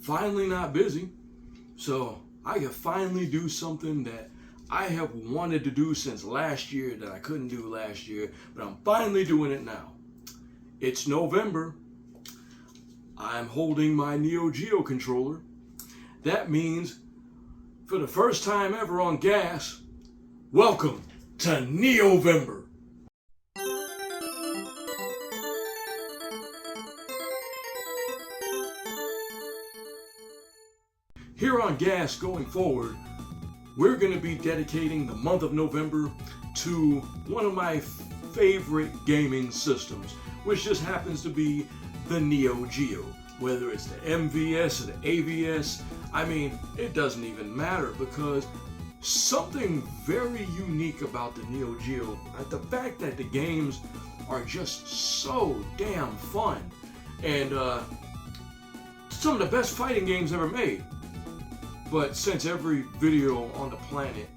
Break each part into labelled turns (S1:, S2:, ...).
S1: finally not busy, so I can finally do something that I have wanted to do since last year that I couldn't do last year, but I'm finally doing it now. It's November. I'm holding my Neo Geo controller. That means, for the first time ever on G.A.A.S, welcome to NEO VEMBER. Here on G.A.A.S going forward, we're going to be dedicating the month of November to one of my favorite gaming systems, which just happens to be the Neo Geo. Whether it's the MVS or the AVS, I mean, it doesn't even matter, because something very unique about the Neo Geo, the fact that the games are just so damn fun, and some of the best fighting games ever made. But since every video on the planet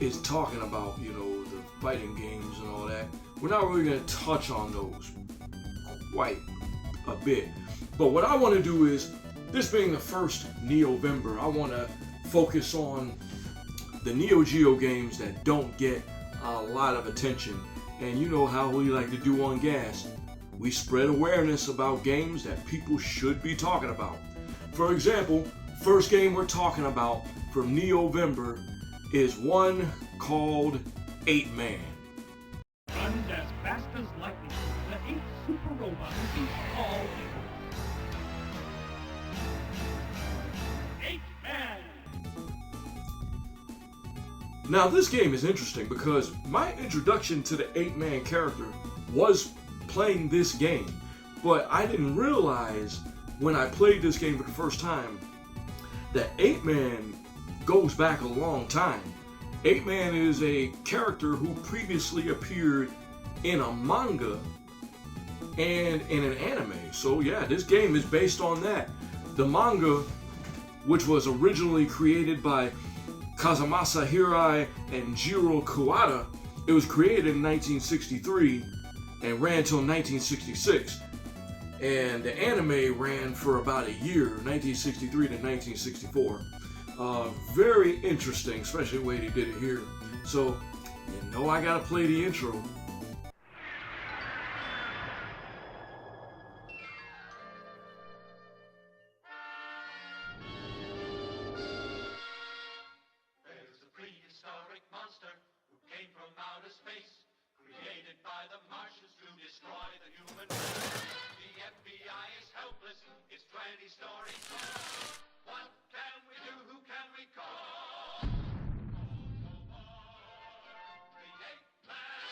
S1: is talking about, you know, the fighting games and all that, we're not really going to touch on those quite a bit. But what I want to do is, this being the first Neo VEMBER, I want to focus on the Neo Geo games that don't get a lot of attention. And you know how we like to do on G.A.A.S. We spread awareness about games that people should be talking about. For example, first game we're talking about from Neo VEMBER is one called EightMan.
S2: Runs as fast as lightning, the 8 super robots beat all equal. EightMan!
S1: Now this game is interesting because my introduction to the EightMan character was playing this game, but I didn't realize when I played this game for the first time that EightMan goes back a long time. EightMan is a character who previously appeared in a manga and in an anime. So yeah, this game is based on that. The manga, which was originally created by Kazumasa Hirai and Jiro Kuwata, it was created in 1963 and ran until 1966. And the anime ran for about a year, 1963 to 1964. Very interesting, especially the way they did it here. So, you know I gotta play the intro.
S3: There's a prehistoric monster who came from outer space, created by the Martians to destroy the human race. The FBI is helpless, it's 20 stories tall. What can we do? Who can we call? The EightMan.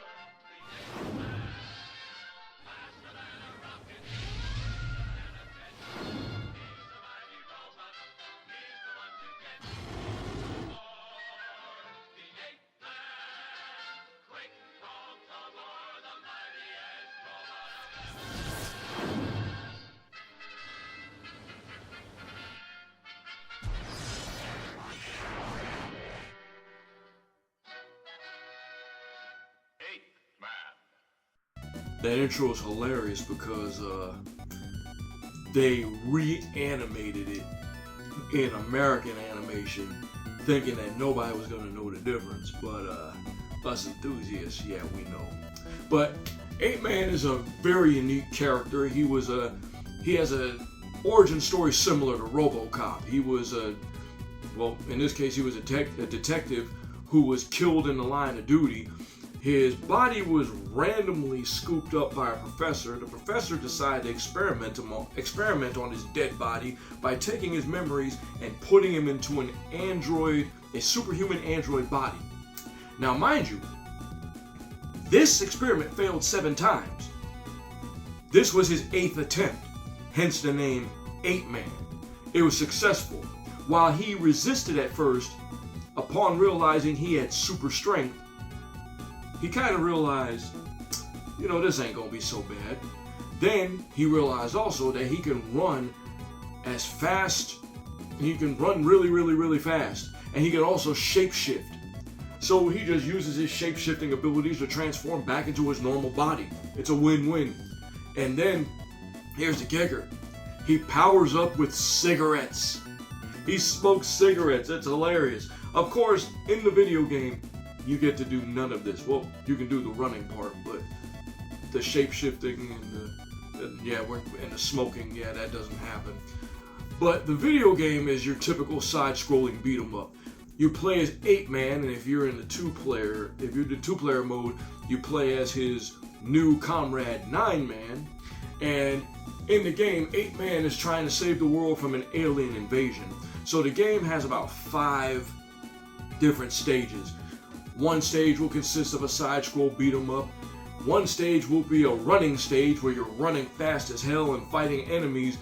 S3: The EightMan. Faster than a rocket. And a jet. He's the mighty robot. He's the one to get. The EightMan. Quick call to war, the mightiest robot.
S1: That intro is hilarious because they reanimated it in American animation, thinking that nobody was going to know the difference. But us enthusiasts, yeah, we know. But EightMan is a very unique character. He has a origin story similar to RoboCop. He was well, in this case, he was a detective who was killed in the line of duty. His body was randomly scooped up by a professor. The professor decided to experiment on his dead body by taking his memories and putting him into an android, a superhuman android body. Now, mind you, this experiment failed 7 times. This was his 8th attempt, hence the name EightMan. It was successful. While he resisted at first, upon realizing he had super strength, he kind of realized, you know, this ain't gonna be so bad. Then he realized also that he can run as fast, he can run really fast, and he can also shapeshift. So he just uses his shape-shifting abilities to transform back into his normal body. It's a win-win. And then, here's the kicker. He powers up with cigarettes. He smokes cigarettes. It's hilarious. Of course, in the video game, you get to do none of this. Well, you can do the running part, but the shape-shifting and the smoking, yeah, that doesn't happen. But the video game is your typical side-scrolling beat 'em up. You play as EightMan, and if you're in the two-player mode, you play as his new comrade 9-Man. And in the game, 8-Man is trying to save the world from an alien invasion. So the game has about 5 different stages. One stage will consist of a side-scroll beat 'em up. One stage will be a running stage where you're running fast as hell and fighting enemies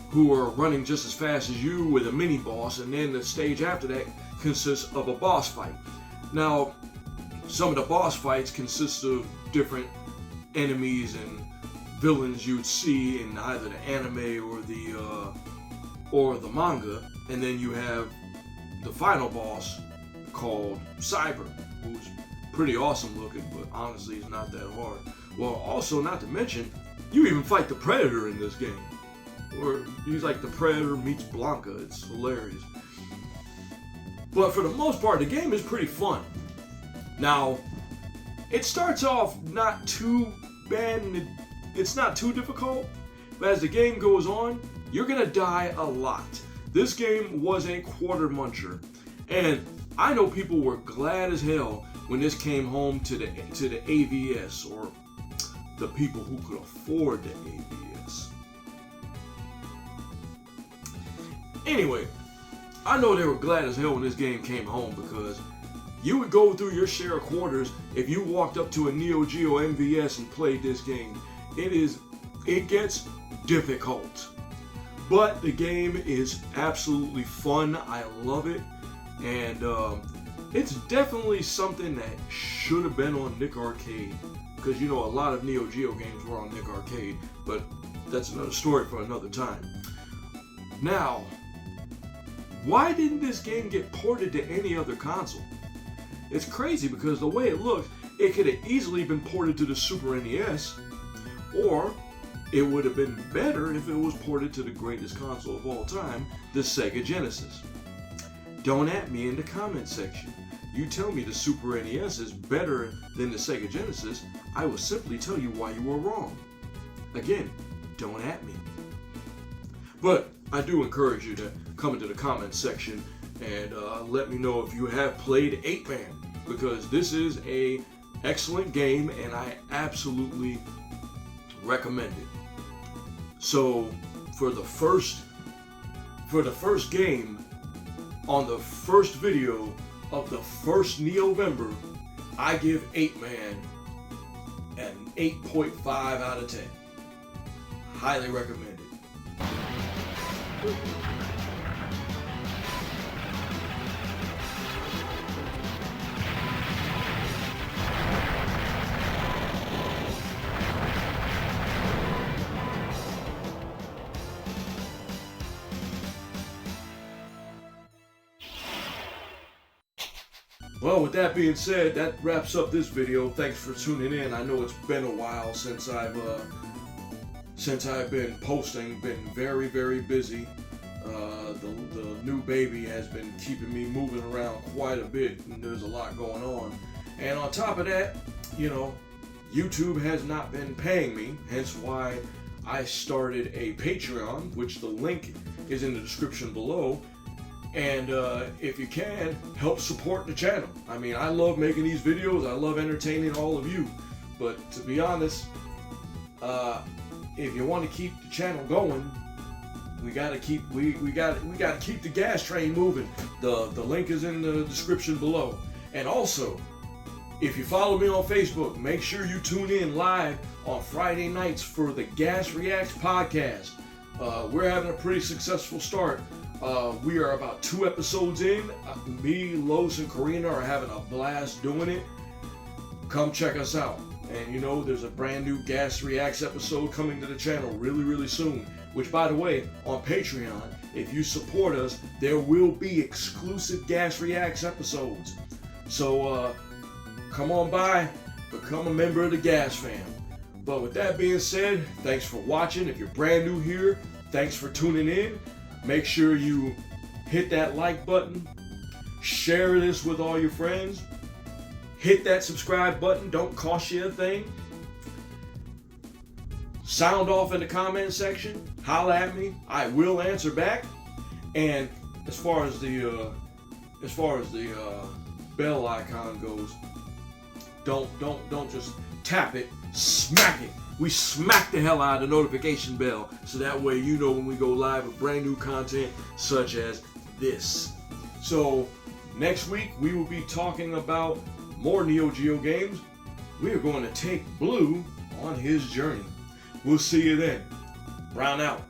S1: who are running just as fast as you with a mini-boss. And then the stage after that consists of a boss fight. Now, some of the boss fights consist of different enemies and villains you'd see in either the anime or the manga, and then you have the final boss called Cyber, who's pretty awesome looking, but honestly he's not that hard. Well, also not to mention, you even fight the Predator in this game, or he's like the Predator meets Blanca. It's hilarious. But for the most part, the game is pretty fun. Now, it starts off not too bad, and it's not too difficult, but as the game goes on, you're gonna die a lot. This game was a quarter muncher, and I know people were glad as hell when this came home to the AVS, or the people who could afford the AVS. Anyway, I know they were glad as hell when this game came home, because you would go through your share of quarters if you walked up to a Neo Geo MVS and played this game. It gets difficult, but the game is absolutely fun. I love it, and it's definitely something that should have been on Nick Arcade, because you know a lot of Neo Geo games were on Nick Arcade, but that's another story for another time. Now, why didn't this game get ported to any other console? It's crazy, because the way it looks, it could have easily been ported to the Super NES, or it would have been better if it was ported to the greatest console of all time, the Sega Genesis. Don't at me in the comment section. You tell me the Super NES is better than the Sega Genesis, I will simply tell you why you were wrong. Again, don't at me. But I do encourage you to come into the comment section and let me know if you have played 8-Man, because this is a excellent game and I absolutely recommend it. So for the first game on the first video of the first NEO VEMBER, I give 8-Man an 8.5 out of 10. Highly recommend it. Well, with that being said, that wraps up this video. Thanks for tuning in. I know it's been a while since I've been posting. Been very, very busy. The new baby has been keeping me moving around quite a bit, and there's a lot going on. And on top of that, you know, YouTube has not been paying me, hence why I started a Patreon, which the link is in the description below. And if you can, help support the channel. I mean, I love making these videos. I love entertaining all of you. But to be honest, if you want to keep the channel going, we gotta keep the gas train moving. The link is in the description below. And also, if you follow me on Facebook, make sure you tune in live on Friday nights for the G.A.A.S Reacts podcast. We're having a pretty successful start. We are about 2 episodes in. Me, Los, and Karina are having a blast doing it. Come check us out. And you know, there's a brand new G.A.A.S Reacts episode coming to the channel really, really soon. Which, by the way, on Patreon, if you support us, there will be exclusive G.A.A.S Reacts episodes. So, come on by, become a member of the G.A.A.S fam. But with that being said, thanks for watching. If you're brand new here, Thanks for tuning in. Make sure you hit that like button, share this with all your friends, hit that subscribe button, don't cost you a thing. Sound off in the comment section, holla at me, I will answer back. And as far as the bell icon goes, don't just tap it, smack it. We smack the hell out of the notification bell so that way you know when we go live with brand new content such as this. So next week we will be talking about more Neo Geo games. We are going to take Blue on his journey. We'll see you then. Brown out.